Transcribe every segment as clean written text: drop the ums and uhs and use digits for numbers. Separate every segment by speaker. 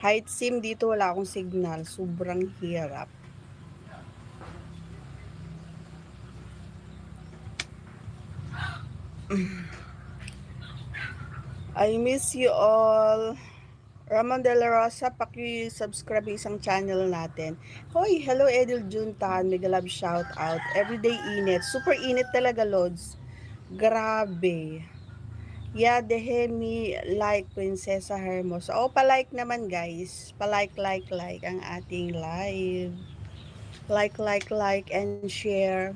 Speaker 1: Kahit SIM dito wala akong signal, sobrang hirap. I miss you all. Ramon De La Rosa, paki-subscribe isang channel natin. Hoy, hello Edil Juntan, mega love shout out. Everyday init, super init talaga, Lods. Grabe. Yeah, dehemi like Princesa Hermosa. Oh, pa-like naman guys. Pa-like ang ating live. Like and share.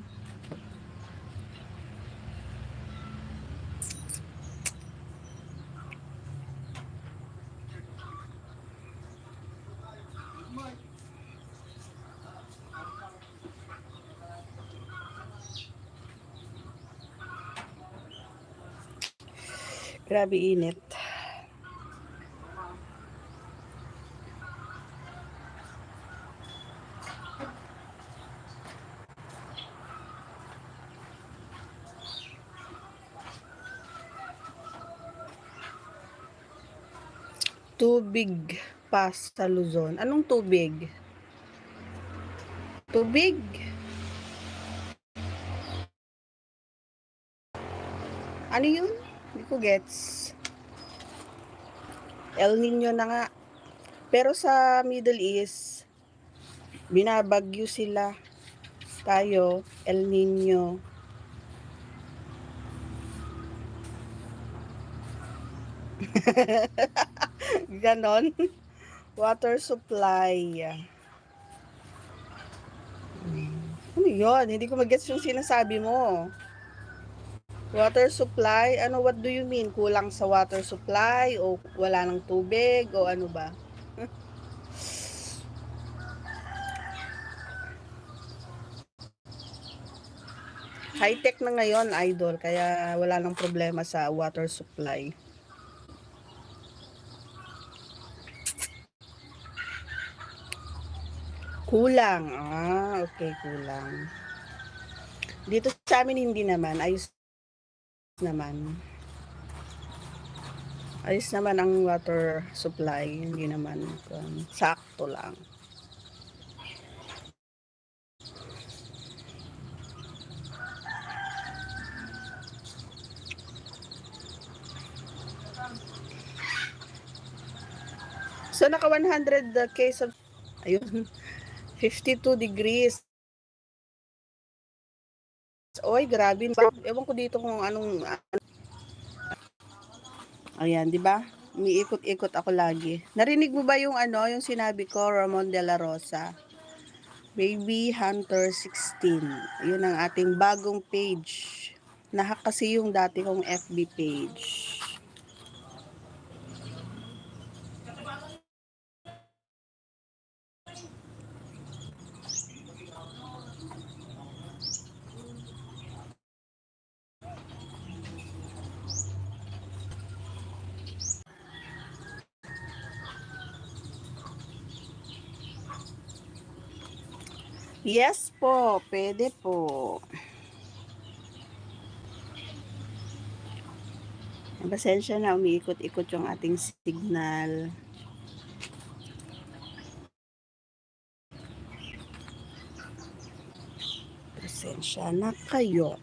Speaker 1: Grabe init. Tubig pa sa Luzon. Anong tubig? Tubig? Ano yun? Hindi ko gets. El Nino na nga. Pero sa Middle East, binabagyo sila. Tayo, El Nino. Ganon. Water supply. Ano yun? Hindi ko mag-gets yung sinasabi mo. Water supply? Ano, what do you mean? Kulang sa water supply? O wala ng tubig? O ano ba? High-tech na ngayon, idol. Kaya wala nang problema sa water supply. Kulang. Ah, okay, kulang. Dito sa amin hindi naman. Ayos naman. Ayos naman ang water supply. Hindi naman. Sakto lang. So, naka 100K of... Ayun. 52 degrees. Oy, grabe. Ewan ko dito kung anong... Ayan, di ba? Umiikot-ikot ako lagi. Narinig mo ba yung ano, yung sinabi ko, Ramon De La Rosa? Baby Hunter 16. Yun ang ating bagong page. Nahack kasi yung dati kong FB page. Yes po, pwede po. Pasensya na, umiikot-ikot yung ating signal. Pasensya na kayo.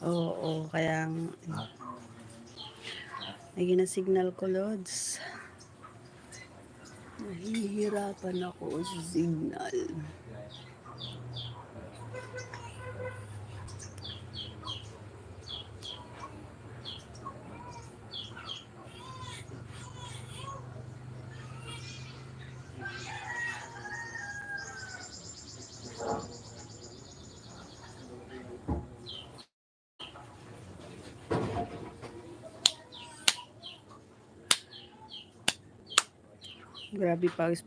Speaker 1: Oo, kaya ay na signal ko, Lods. Nahihirapan ako sa signal. Grabe pawis